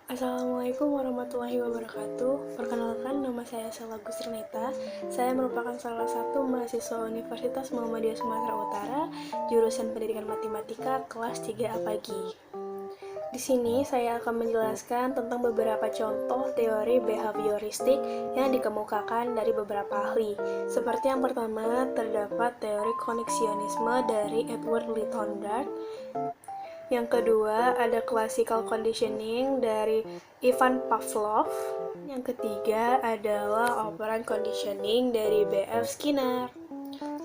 Assalamualaikum warahmatullahi wabarakatuh. Perkenalkan, nama saya Sela Gusrineta. Saya merupakan salah satu mahasiswa Universitas Muhammadiyah Sumatera Utara, jurusan Pendidikan Matematika kelas 3A pagi. Di sini saya akan menjelaskan tentang beberapa contoh teori behavioristik yang dikemukakan dari beberapa ahli. Seperti yang pertama, terdapat teori koneksionisme dari Edward Lee Thorndike. Yang kedua, ada classical conditioning dari Ivan Pavlov. Yang ketiga adalah operant conditioning dari B.F. Skinner.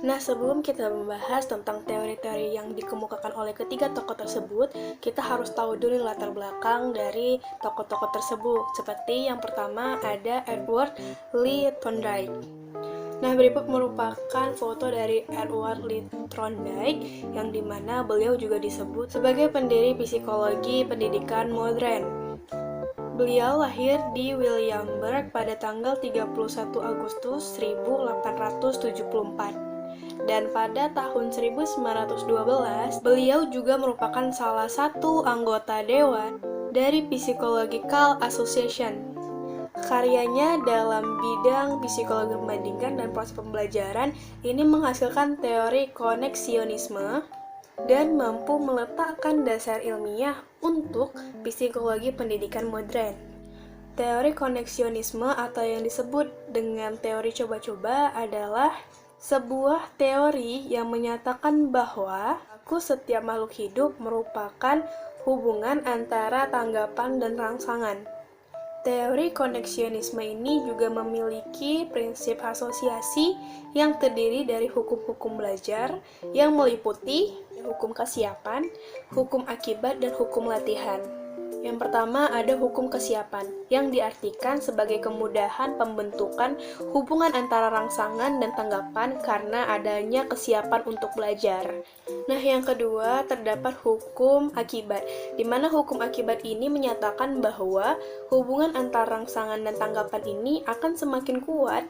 Nah, sebelum kita membahas tentang teori-teori yang dikemukakan oleh ketiga tokoh tersebut, kita harus tahu dulu latar belakang dari tokoh-tokoh tersebut. Seperti yang pertama ada Edward Lee Thorndike. Nah, berikut merupakan foto dari Edward Lee Thorndike, yang dimana beliau juga disebut sebagai pendiri psikologi pendidikan modern. Beliau lahir di Williamsburg pada tanggal 31 Agustus 1874. Dan pada tahun 1912, beliau juga merupakan salah satu anggota dewan dari Psychological Association. Karyanya dalam bidang psikologi membandingkan dan proses pembelajaran ini menghasilkan teori koneksionisme dan mampu meletakkan dasar ilmiah untuk psikologi pendidikan modern. Teori koneksionisme atau yang disebut dengan teori coba-coba adalah sebuah teori yang menyatakan bahwa setiap makhluk hidup merupakan hubungan antara tanggapan dan rangsangan. Teori koneksionisme ini juga memiliki prinsip asosiasi yang terdiri dari hukum-hukum belajar yang meliputi hukum kesiapan, hukum akibat, dan hukum latihan. Yang pertama ada hukum kesiapan, yang diartikan sebagai kemudahan pembentukan hubungan antara rangsangan dan tanggapan karena adanya kesiapan untuk belajar. Nah, yang kedua terdapat hukum akibat, di mana hukum akibat ini menyatakan bahwa hubungan antara rangsangan dan tanggapan ini akan semakin kuat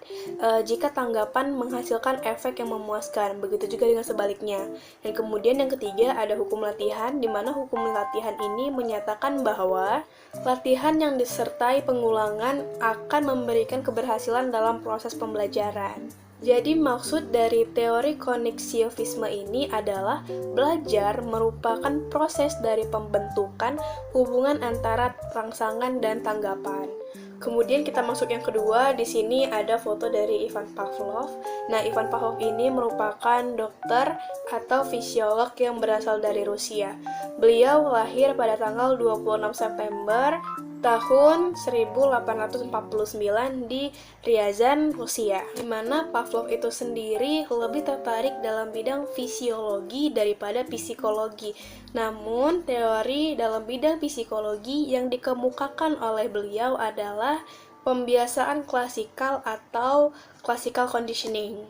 jika tanggapan menghasilkan efek yang memuaskan, begitu juga dengan sebaliknya. Dan kemudian yang ketiga ada hukum latihan, di mana hukum latihan ini menyatakan bahwa latihan yang disertai pengulangan akan memberikan keberhasilan dalam proses pembelajaran. Jadi maksud dari teori koneksiovisme ini adalah belajar merupakan proses dari pembentukan hubungan antara rangsangan dan tanggapan. Kemudian kita masuk yang kedua, di sini ada foto dari Ivan Pavlov. Nah, Ivan Pavlov ini merupakan dokter atau fisiolog yang berasal dari Rusia. Beliau lahir pada tanggal 26 September tahun 1849 di Ryazan, Rusia, di mana Pavlov itu sendiri lebih tertarik dalam bidang fisiologi daripada psikologi. Namun, teori dalam bidang psikologi yang dikemukakan oleh beliau adalah pembiasaan klasikal atau classical conditioning.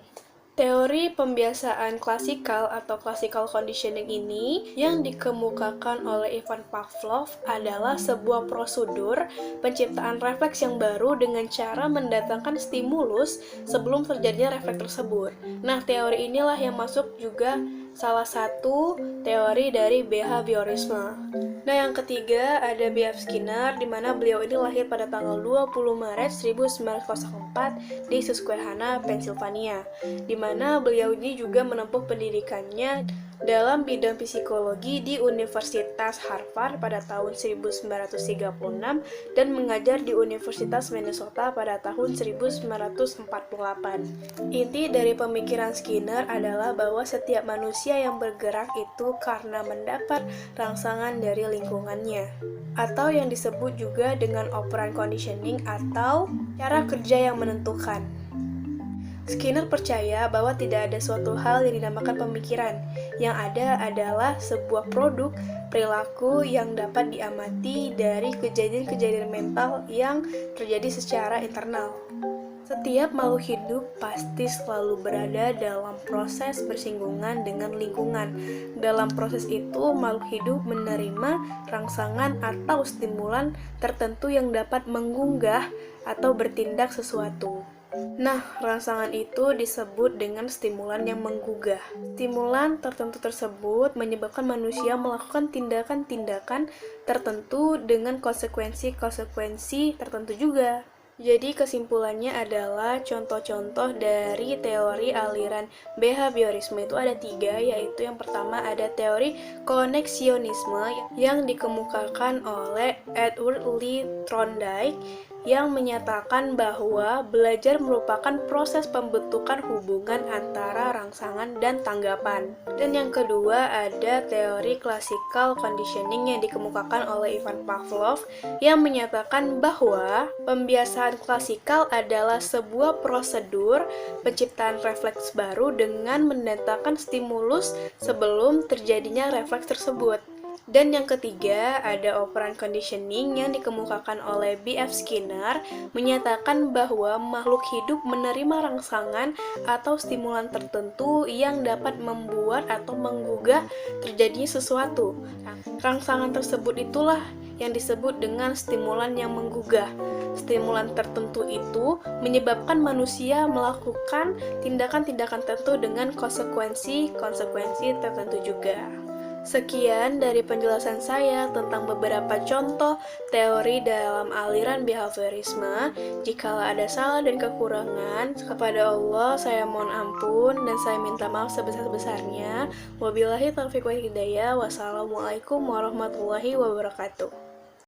Teori pembiasaan klasikal atau classical conditioning ini yang dikemukakan oleh Ivan Pavlov adalah sebuah prosedur penciptaan refleks yang baru dengan cara mendatangkan stimulus sebelum terjadinya refleks tersebut. Nah, teori inilah yang masuk juga salah satu teori dari behaviorisme. Nah, yang ketiga ada B.F. Skinner, di mana beliau ini lahir pada tanggal 20 Maret 1904 di Susquehanna, Pennsylvania, di mana beliau ini juga menempuh pendidikannya dalam bidang psikologi di Universitas Harvard pada tahun 1936 dan mengajar di Universitas Minnesota pada tahun 1948. Inti dari pemikiran Skinner adalah bahwa setiap manusia yang bergerak itu karena mendapat rangsangan dari lingkungannya, atau yang disebut juga dengan operant conditioning atau cara kerja yang menentukan. Skinner percaya bahwa tidak ada suatu hal yang dinamakan pemikiran. Yang ada adalah sebuah produk perilaku yang dapat diamati dari kejadian-kejadian mental yang terjadi secara internal. Setiap makhluk hidup pasti selalu berada dalam proses bersinggungan dengan lingkungan. Dalam proses itu, makhluk hidup menerima rangsangan atau stimulan tertentu yang dapat menggugah atau bertindak sesuatu. Nah, rangsangan itu disebut dengan stimulan yang menggugah. Stimulan tertentu tersebut menyebabkan manusia melakukan tindakan-tindakan tertentu dengan konsekuensi-konsekuensi tertentu juga. Jadi kesimpulannya adalah contoh-contoh dari teori aliran behaviorisme itu ada 3, yaitu yang pertama ada teori koneksionisme yang dikemukakan oleh Edward Lee Thorndike yang menyatakan bahwa belajar merupakan proses pembentukan hubungan antara rangsangan dan tanggapan. Dan yang kedua ada teori classical conditioning yang dikemukakan oleh Ivan Pavlov yang menyatakan bahwa pembiasaan klasikal adalah sebuah prosedur penciptaan refleks baru dengan mendatangkan stimulus sebelum terjadinya refleks tersebut. Dan yang ketiga, ada operant conditioning yang dikemukakan oleh B.F. Skinner menyatakan bahwa makhluk hidup menerima rangsangan atau stimulan tertentu yang dapat membuat atau menggugah terjadinya sesuatu. Rangsangan tersebut itulah yang disebut dengan stimulan yang menggugah. Stimulan tertentu itu menyebabkan manusia melakukan tindakan-tindakan tertentu dengan konsekuensi-konsekuensi tertentu juga. Sekian dari penjelasan saya tentang beberapa contoh teori dalam aliran behaviorisme. Jika ada salah dan kekurangan, kepada Allah saya mohon ampun dan saya minta maaf sebesar-besarnya. Wabillahi taufiq wal hidayah. Wassalamualaikum warahmatullahi wabarakatuh.